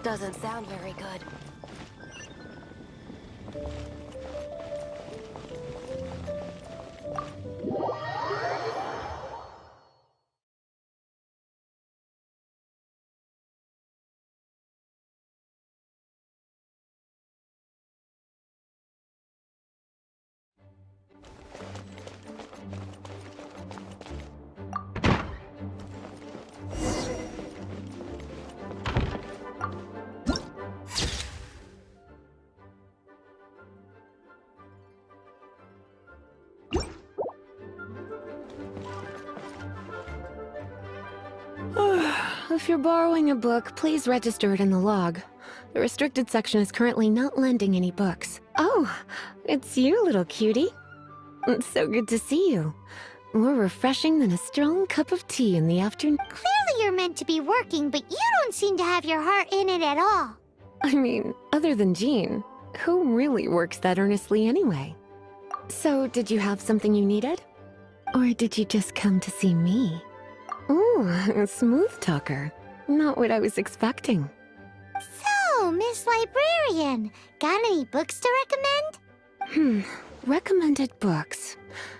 Doesn't sound very good. If you're borrowing a book, please register it in the log. The restricted section is currently not lending any books. Oh, it's you, little cutie. It's so good to see you. More refreshing than a strong cup of tea in the afternoon. Clearly you're meant to be working, but you don't seem to have your heart in it at all. I mean, other than Jean, who really works that earnestly anyway? So, did you have something you needed? Or did you just come to see me? Ooh, a smooth talker. Not what I was expecting. So, Miss Librarian, got any books to recommend? Recommended books.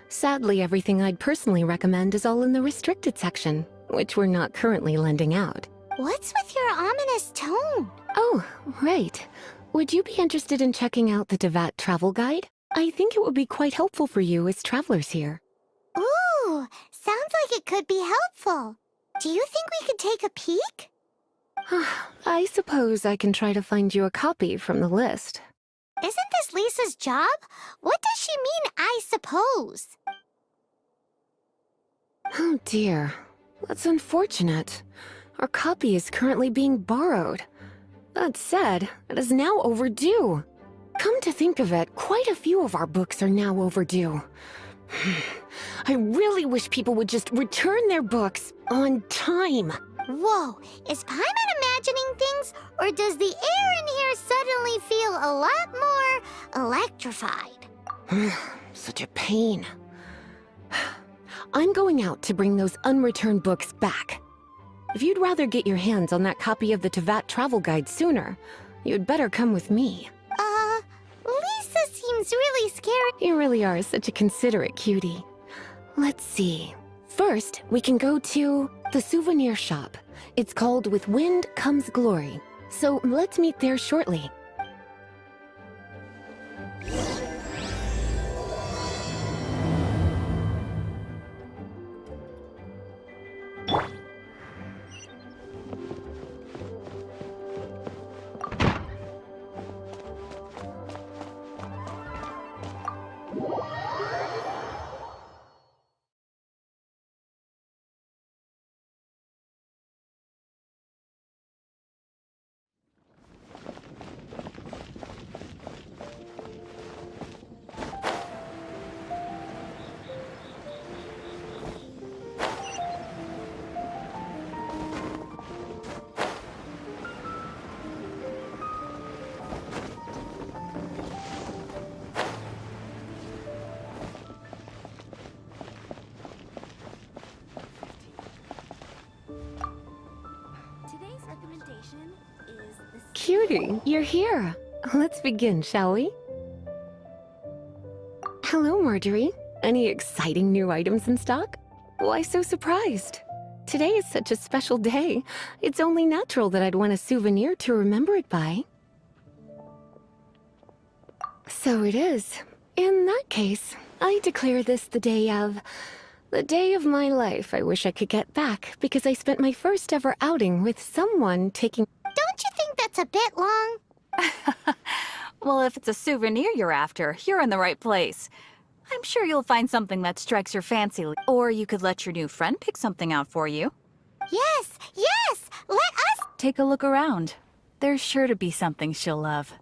Sadly, everything I'd personally recommend is all in the restricted section, which we're not currently lending out. What's with your ominous tone? Oh, right. Would you be interested in checking out the Devat travel guide? I think it would be quite helpful for you as travelers here. Ooh, sounds like it could be helpful. Do you think we could take a peek? I suppose I can try to find you a copy from the list. Isn't this Lisa's job? What does she mean, I suppose? Oh dear, that's unfortunate. Our copy is currently being borrowed. That said, it is now overdue. Come to think of it, quite a few of our books are now overdue. I really wish people would just return their books on time. Whoa, is Paimon imagining things, or does the air in here suddenly feel a lot more electrified? Such a pain. I'm going out to bring those unreturned books back. If you'd rather get your hands on that copy of the Tevat travel guide sooner, you'd better come with me. Lisa seems really scary. You really are such a considerate cutie. Let's see. First, we can go to the souvenir shop. It's called With Wind Comes Glory. So let's meet there shortly. Today's recommendation is the... Cutie, you're here. Let's begin, shall we? Hello, Marjorie. Any exciting new items in stock? Why so surprised? Today is such a special day. It's only natural that I'd want a souvenir to remember it by. So it is. In that case, I declare this the day of my life I wish I could get back, because I spent my first ever outing with someone taking... Don't you think that's a bit long? Well, if it's a souvenir you're after, you're in the right place. I'm sure you'll find something that strikes your fancy, or you could let your new friend pick something out for you. Yes, yes! Let us... Take a look around. There's sure to be something she'll love.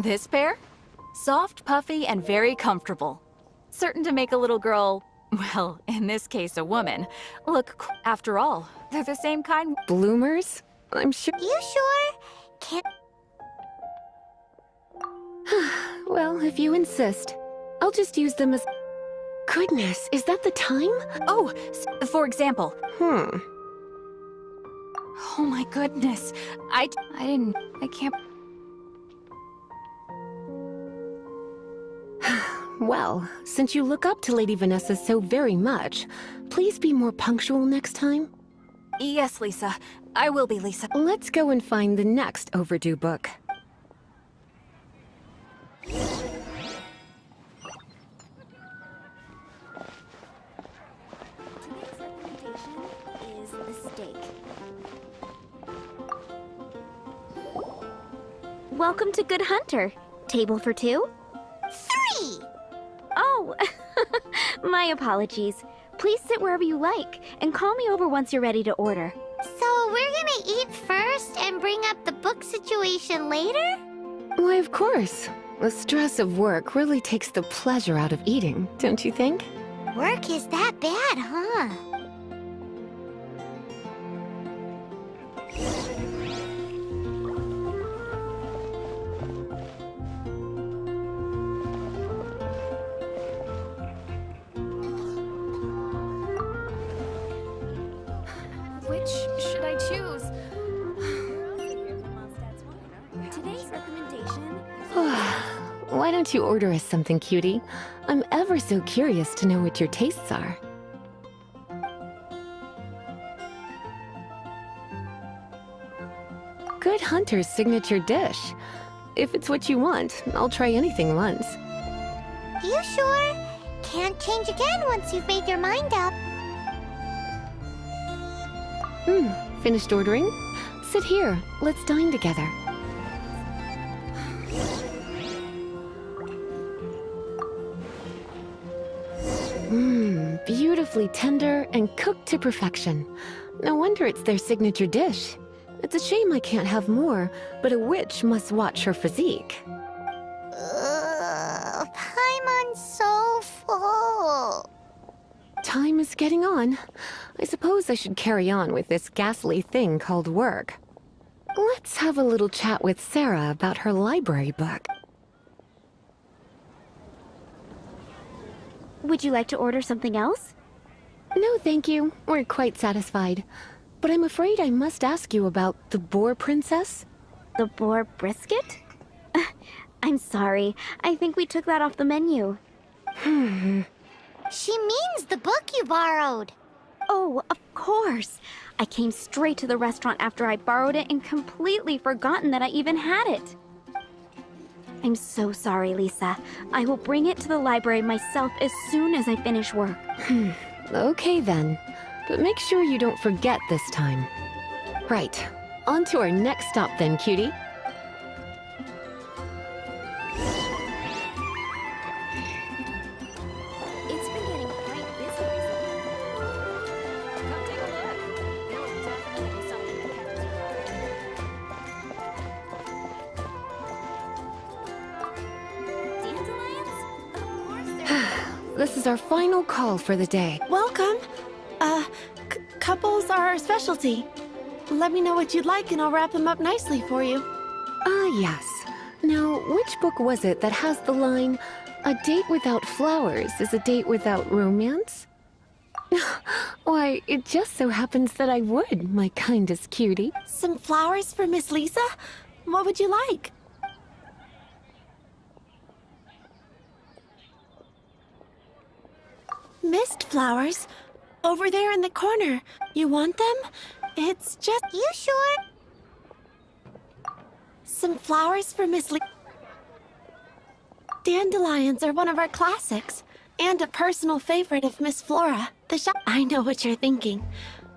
This pair? Soft, puffy, and very comfortable. Certain to make a little girl, well, in this case a woman, look after all, they're the same kind. Bloomers? I'm sure... You sure? Can't... Well, if you insist, I'll just use them as... Goodness, is that the time? Oh, for example. Hmm. Oh my goodness. I can't. Well, since you look up to Lady Vanessa so very much, please be more punctual next time. Yes, Lisa. I will be, Lisa. Let's go and find the next overdue book. Today's recommendation is the steak. Welcome to Good Hunter. Table for two? 3! Oh, my apologies. Please sit wherever you like, and call me over once you're ready to order. So we're gonna eat first and bring up the book situation later? Why, of course. The stress of work really takes the pleasure out of eating, don't you think? Work is that bad, huh? Which should I choose? Today's recommendation Why don't you order us something, cutie? I'm ever so curious to know what your tastes are. Good Hunter's signature dish. If it's what you want, I'll try anything once. You sure? Can't change again once you've made your mind up. Finished ordering? Sit here. Let's dine together. Beautifully tender and cooked to perfection. No wonder it's their signature dish. It's a shame I can't have more, but a witch must watch her physique. Paimon's so full. Time is getting on. I suppose I should carry on with this ghastly thing called work. Let's have a little chat with Sarah about her library book. Would you like to order something else? No, thank you. We're quite satisfied. But I'm afraid I must ask you about the Boar Princess. The boar brisket? I'm sorry. I think we took that off the menu. She means the book you borrowed. Oh, of course. I came straight to the restaurant after I borrowed it and completely forgotten that I even had it. I'm so sorry, Lisa. I will bring it to the library myself as soon as I finish work. Okay then. But make sure you don't forget this time. Right. On to our next stop then, cutie. it's been getting quite busy recently. Come take a look. There will definitely be something that catches your eye. Dandelions? Of course they're This is our final call for the day. Welcome. Couples are our specialty. Let me know what you'd like and I'll wrap them up nicely for you. Ah, yes. Now, which book was it that has the line, "A date without flowers is a date without romance"? Why, it just so happens that I would, my kindest cutie. Some flowers for Miss Lisa? What would you like? Mist flowers? Over there in the corner. You want them? It's just You sure? some flowers for Miss Lisa. Dandelions are one of our classics, and a personal favorite of Miss Flora. The shop. I know what you're thinking.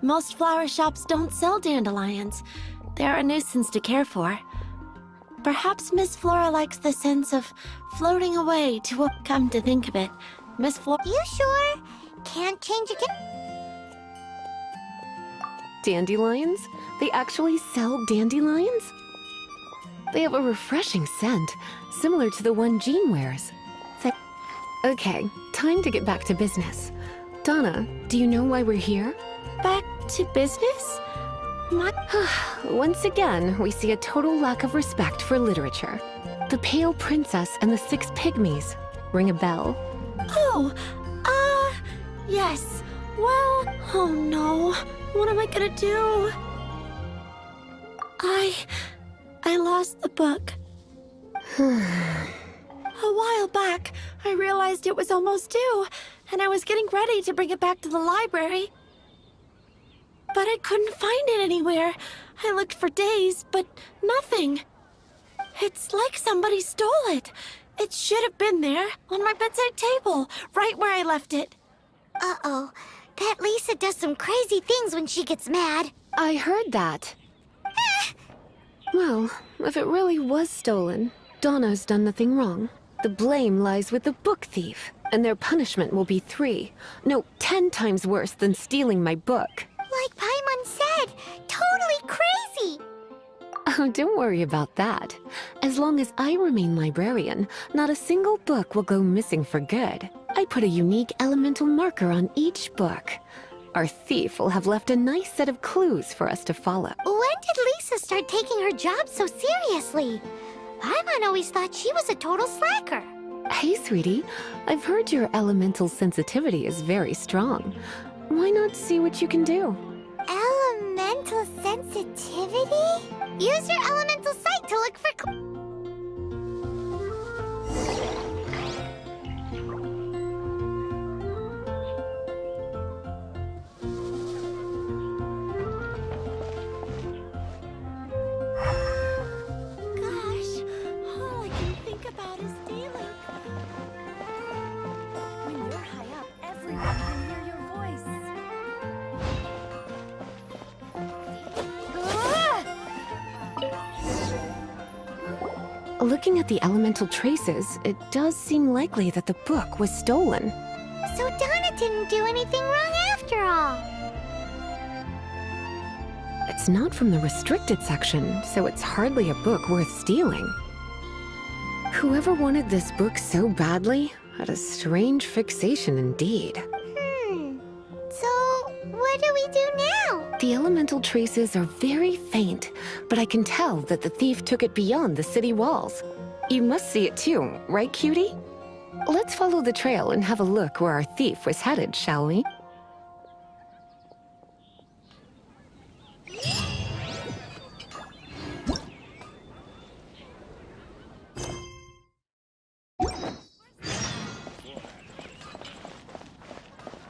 Most flower shops don't sell dandelions. They're a nuisance to care for. Perhaps Miss Flora likes the sense of floating away to a... Come to think of it, Miss Flora... You sure? Can't change again? Dandelions? They actually sell dandelions? They have a refreshing scent, similar to the one Jean wears. Okay, time to get back to business. Donna, do you know why we're here? Back to business? Once again, we see a total lack of respect for literature. The Pale Princess and the Six Pygmies. Ring a bell? Oh, Yes. Well, oh no. What am I gonna do? I lost the book. A while back, I realized it was almost due, and I was getting ready to bring it back to the library. But I couldn't find it anywhere. I looked for days, but nothing. It's like somebody stole it. It should have been there, on my bedside table, right where I left it. Uh-oh. That Lisa does some crazy things when she gets mad. I heard that. Well, if it really was stolen, Donna's done nothing wrong. The blame lies with the book thief, and their punishment will be 10 times worse than stealing my book. Like Paimon said, totally crazy. Oh, don't worry about that. As long as I remain librarian, not a single book will go missing for good. I put a unique elemental marker on each book. Our thief will have left a nice set of clues for us to follow. When did Lisa start taking her job so seriously? Paimon always thought she was a total slacker. Hey, sweetie. I've heard your elemental sensitivity is very strong. Why not see what you can do? Elemental sensitivity? Use your elemental sight to look for Gosh, all I can think about is dealing. When you're high up, everyone can hear your voice. Looking at the elemental traces, it does seem likely that the book was stolen. So Donna didn't do anything wrong after all. It's not from the restricted section, so it's hardly a book worth stealing. Whoever wanted this book so badly had a strange fixation indeed. So what do we do now? The elemental traces are very faint, but I can tell that the thief took it beyond the city walls. You must see it too, right, cutie? Let's follow the trail and have a look where our thief was headed, shall we?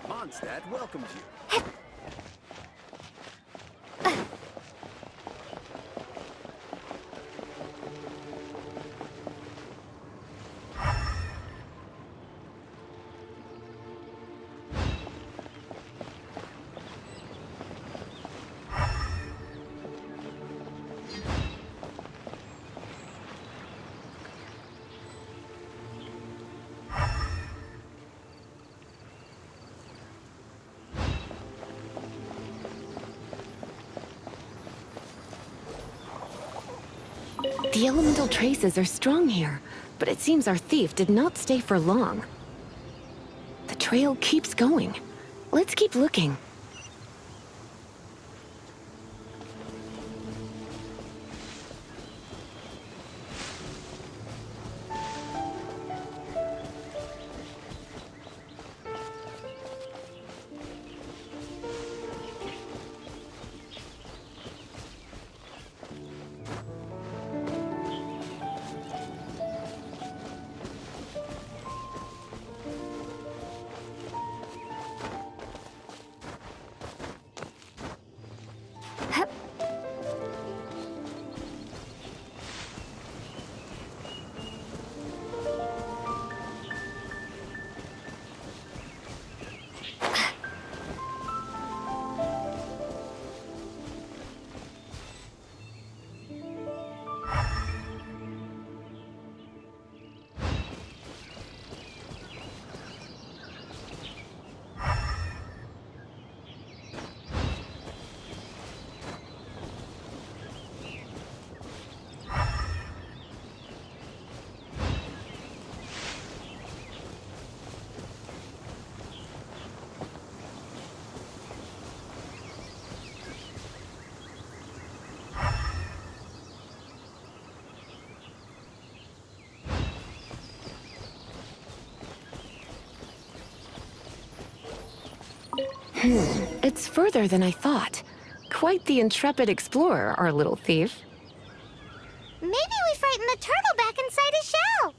Mondstadt welcomes you. The elemental traces are strong here, but it seems our thief did not stay for long. The trail keeps going. Let's keep looking. It's further than I thought. Quite the intrepid explorer, our little thief. Maybe we frightened the turtle back inside his shell.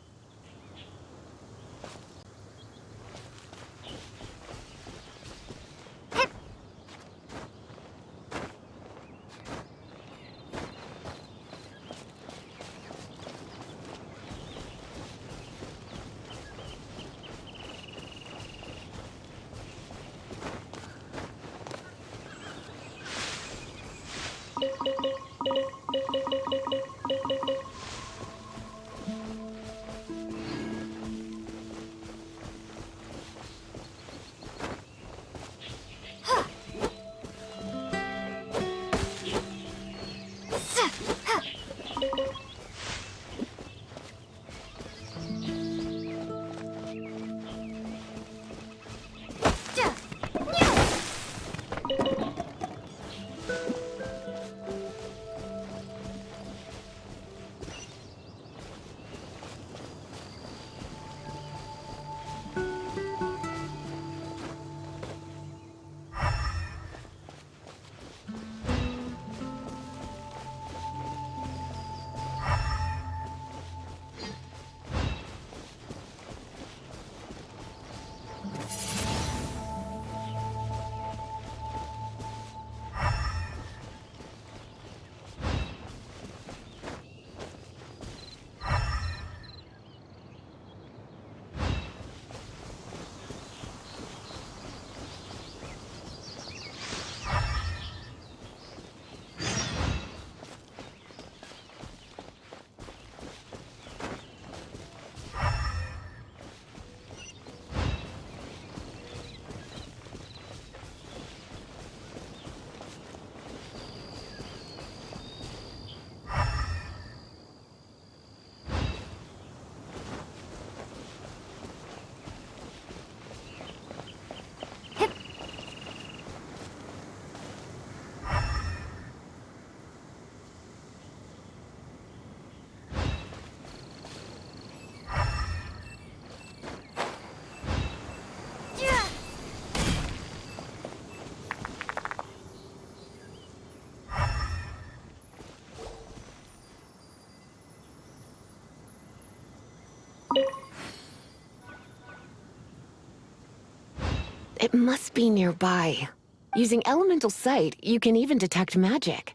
It must be nearby. Using elemental sight, you can even detect magic.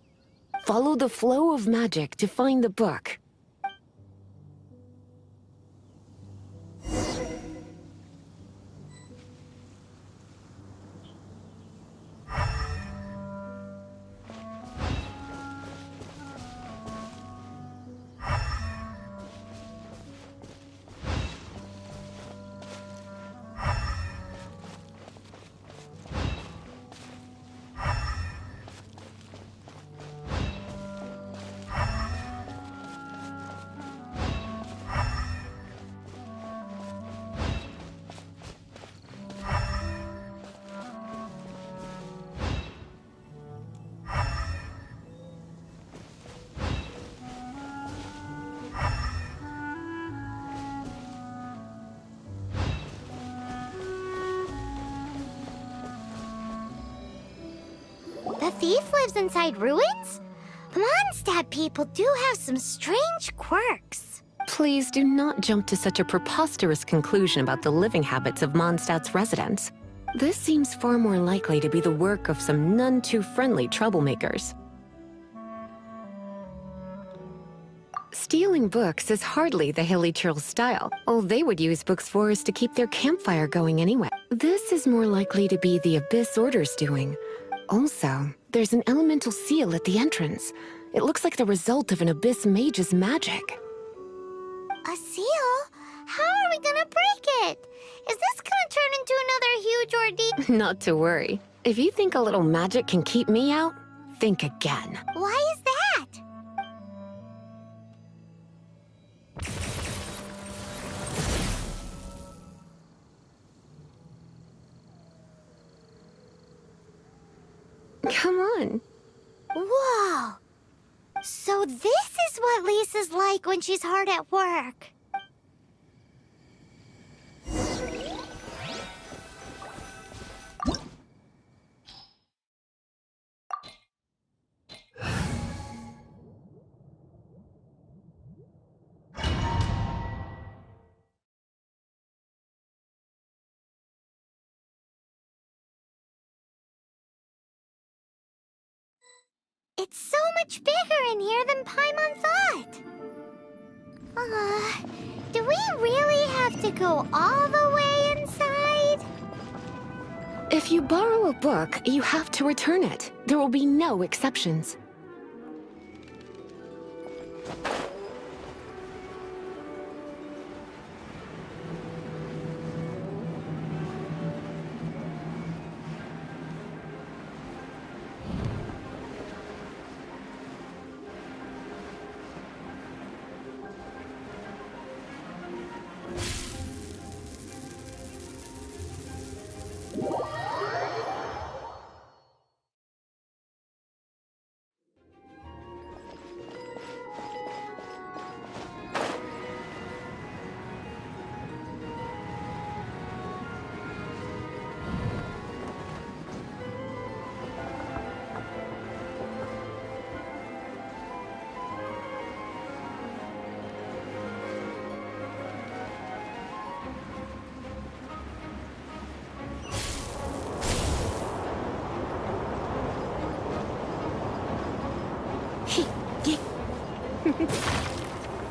Follow the flow of magic to find the book. The thief lives inside ruins? Mondstadt people do have some strange quirks. Please do not jump to such a preposterous conclusion about the living habits of Mondstadt's residents. This seems far more likely to be the work of some none too friendly troublemakers. Stealing books is hardly the Hilly Churl's style. All they would use books for is to keep their campfire going anyway. This is more likely to be the Abyss Order's doing. Also, there's an elemental seal at the entrance. It looks like the result of an Abyss mage's magic. A seal? How are we gonna break it? Is this gonna turn into another huge ordeal? Not to worry. If you think a little magic can keep me out, think again. Why is that? Come on. Whoa! So this is what Lisa's like when she's hard at work. It's so much bigger in here than Paimon thought. Do we really have to go all the way inside? If you borrow a book, you have to return it. There will be no exceptions.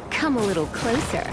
Come a little closer.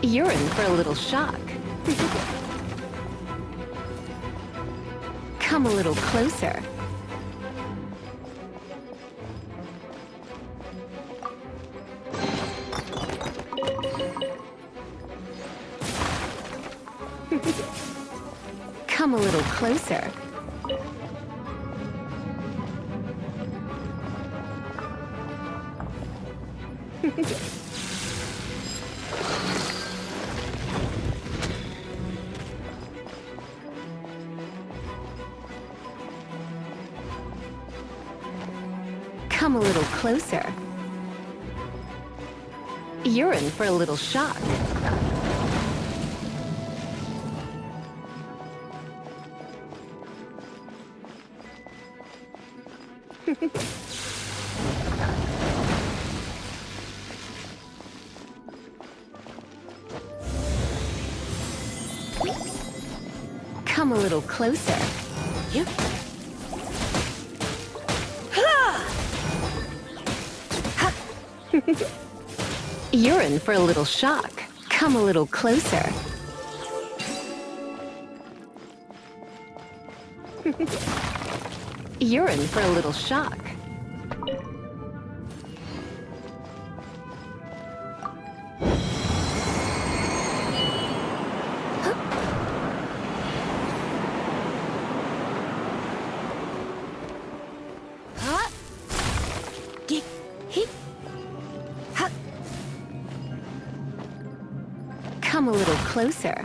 You're in for a little shock. Come a little closer. Come a little closer. Come a little closer. You're in for a little shock. Come a little closer. Yep. You're in for a little shock. Come a little closer. You're in for a little shock. Come a little closer.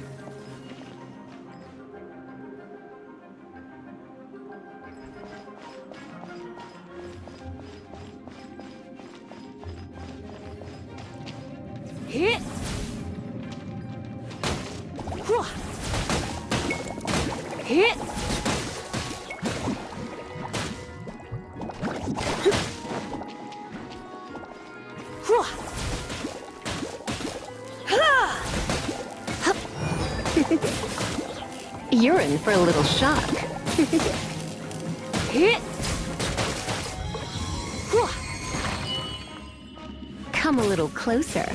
Hit. Hit. You're in for a little shock. Hit. Come a little closer.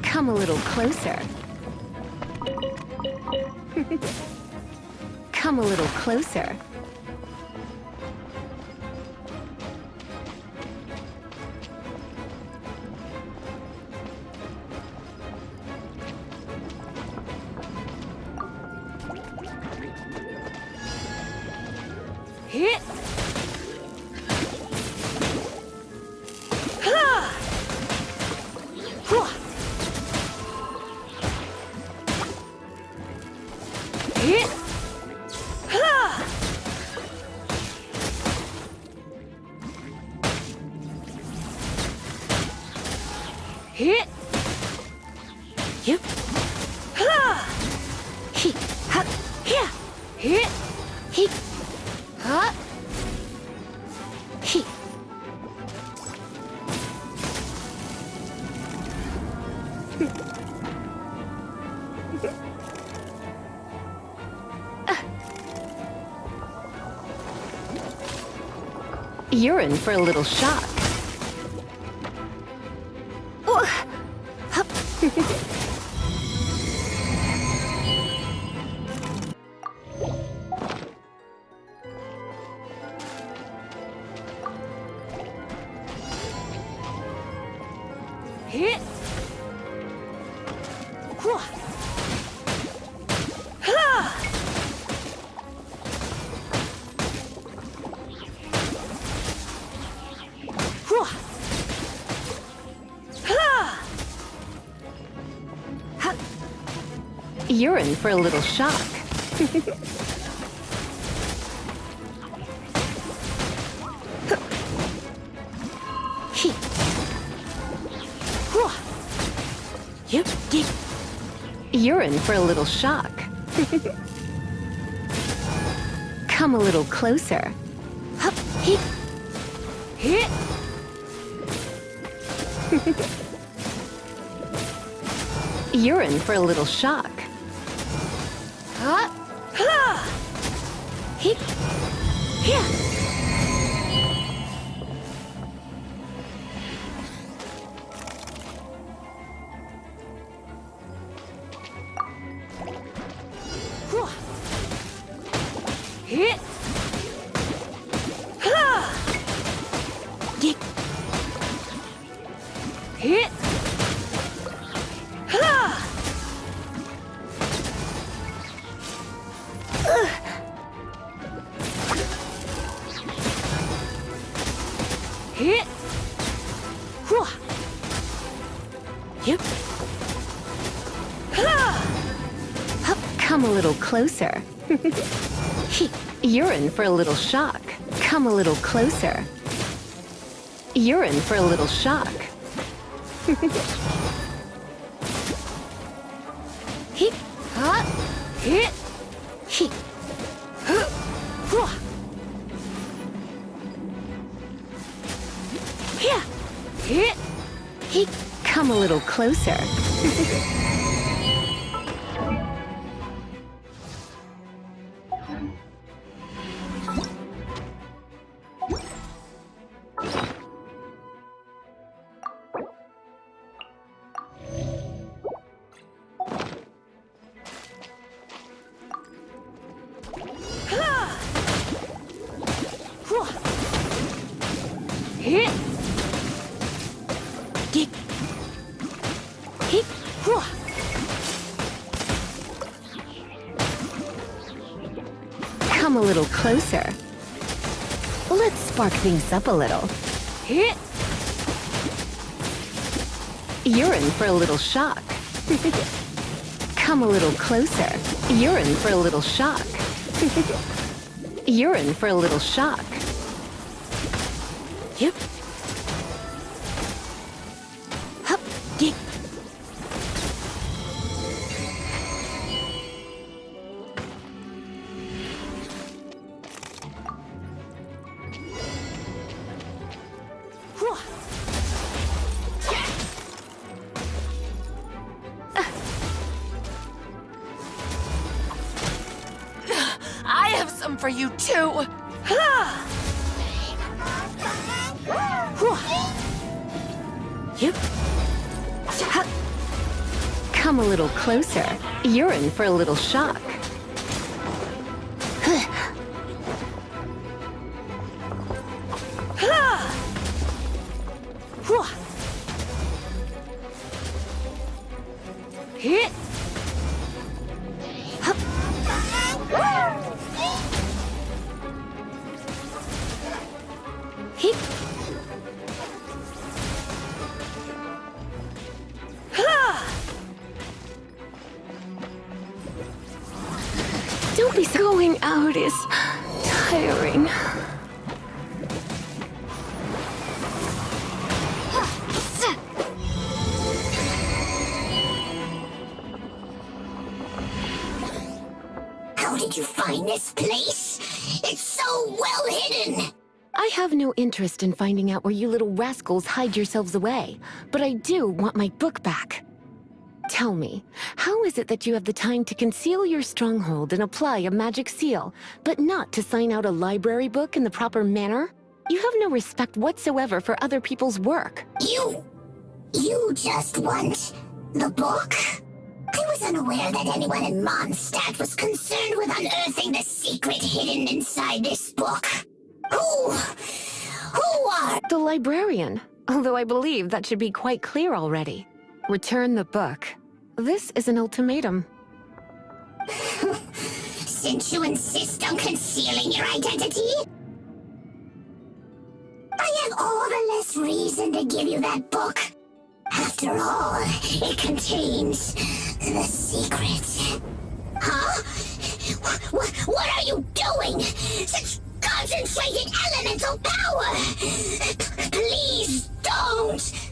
Come a little closer. Come a little closer. Hit! Ha! Hua! Hit! Ha! Hit! Yep. Ha! He! Ha! Yeah! Hit! He! Ha! He! You're in for a little shock. Oh. Hup. Hit. Hua. Ha. Hua. Ha. Ha. You're in for a little shock. He. Hua. Yep. Yep. You're in for a little shock. Come a little closer. Hup. He. Hit. You're in for a little shock. Ha! Ha! He. Yeah. Hua. Hit. Ha! Dick. Hit. Ha! Hit. Hua. Yep. Ha! Hup. Come a little closer. He. You're in for a little shock. Come a little closer. You're in for a little shock. He. Ha. Hit. He. Huh. Hua. Yeah. Hit. He. Come a little closer. Ha. Hua. Hit. Dick. Hit. Hua. Come a little closer. Let's spark things up a little. Hit. You're in for a little shock. Come a little closer. You're in for a little shock. You're in for a little shock. Yep. Hup. Dick. Hua. I have some for you too. Ha! Yep. Come a little closer. You're in for a little shock. Hit. Hit. Don't be going out is tiring. How did you find this place? It's so well hidden. I have no interest in finding out where you little rascals hide yourselves away, but I do want my book back. Tell me, how is it that you have the time to conceal your stronghold and apply a magic seal, but not to sign out a library book in the proper manner? You have no respect whatsoever for other people's work. You just want the book? I was unaware that anyone in Mondstadt was concerned with unearthing the secret hidden inside this book. Who are... The librarian, although I believe that should be quite clear already. Return the book. This is an ultimatum. Since you insist on concealing your identity, I have all the less reason to give you that book. After all, it contains the secret. Huh? What are you doing? Such concentrated elemental power! Please don't!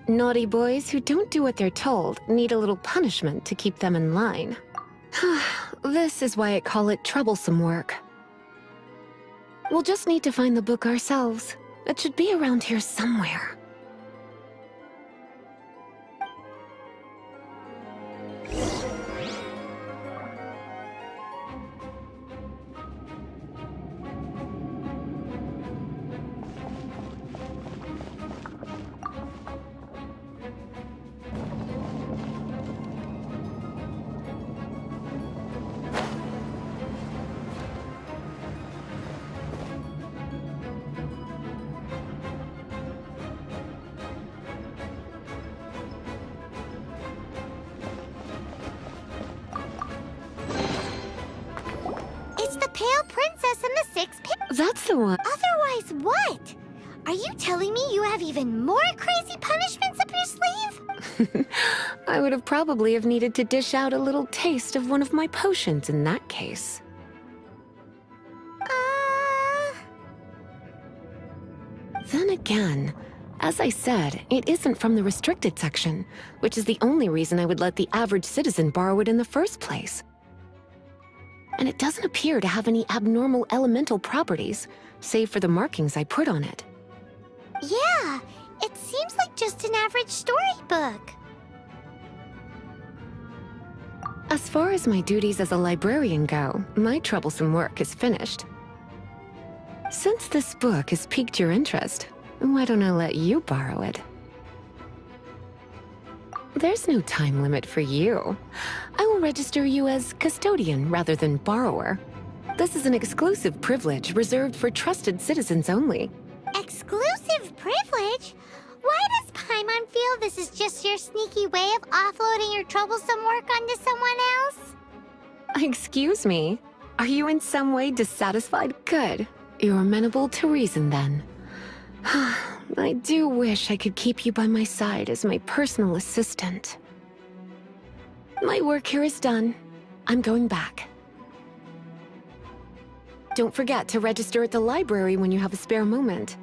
Naughty boys who don't do what they're told need a little punishment to keep them in line. This is why I call it troublesome work. We'll just need to find the book ourselves. It should be around here somewhere. Pale Princess and the Six Pigs. That's the one. Otherwise, what? Are you telling me you have even more crazy punishments up your sleeve? I would have probably have needed to dish out a little taste of one of my potions in that case. Then again, as I said, it isn't from the restricted section, which is the only reason I would let the average citizen borrow it in the first place. And it doesn't appear to have any abnormal elemental properties, save for the markings I put on it. Yeah, it seems like just an average storybook. As far as my duties as a librarian go, my troublesome work is finished. Since this book has piqued your interest, why don't I let you borrow it? There's no time limit for you. I will register you as custodian rather than borrower. This is an exclusive privilege reserved for trusted citizens only. Exclusive privilege? Why does Paimon feel this is just your sneaky way of offloading your troublesome work onto someone else? Excuse me? Are you in some way dissatisfied? Good. You're amenable to reason then. I do wish I could keep you by my side as my personal assistant. My work here is done. I'm going back. Don't forget to register at the library when you have a spare moment.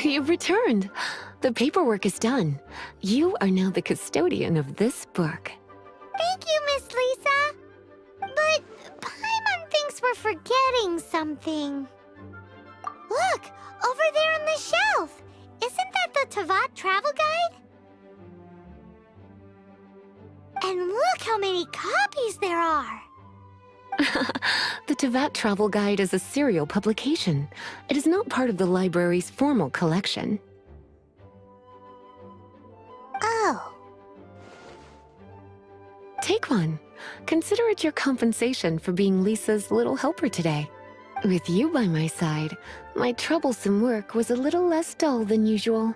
You've returned. The paperwork is done. You are now the custodian of this book. Thank you, Miss Lisa. But Paimon thinks we're forgetting something. Look, over there on the shelf. Isn't that the Tavat travel guide? And look how many copies there are. The Tavat Travel Guide is a serial publication. It is not part of the library's formal collection. Oh. Take one. Consider it your compensation for being Lisa's little helper today. With you by my side, my troublesome work was a little less dull than usual.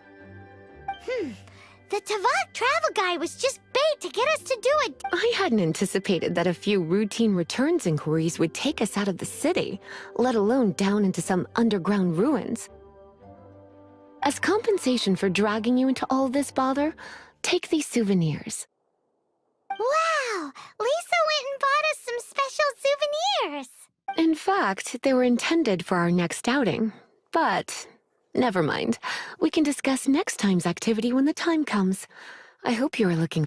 The Tavat travel guide was just bait to get us to do it. I hadn't anticipated that a few routine returns inquiries would take us out of the city, let alone down into some underground ruins. As compensation for dragging you into all this bother, take these souvenirs. Wow! Lisa went and bought us some special souvenirs. In fact, they were intended for our next outing, but never mind. We can discuss next time's activity when the time comes. I hope you are looking...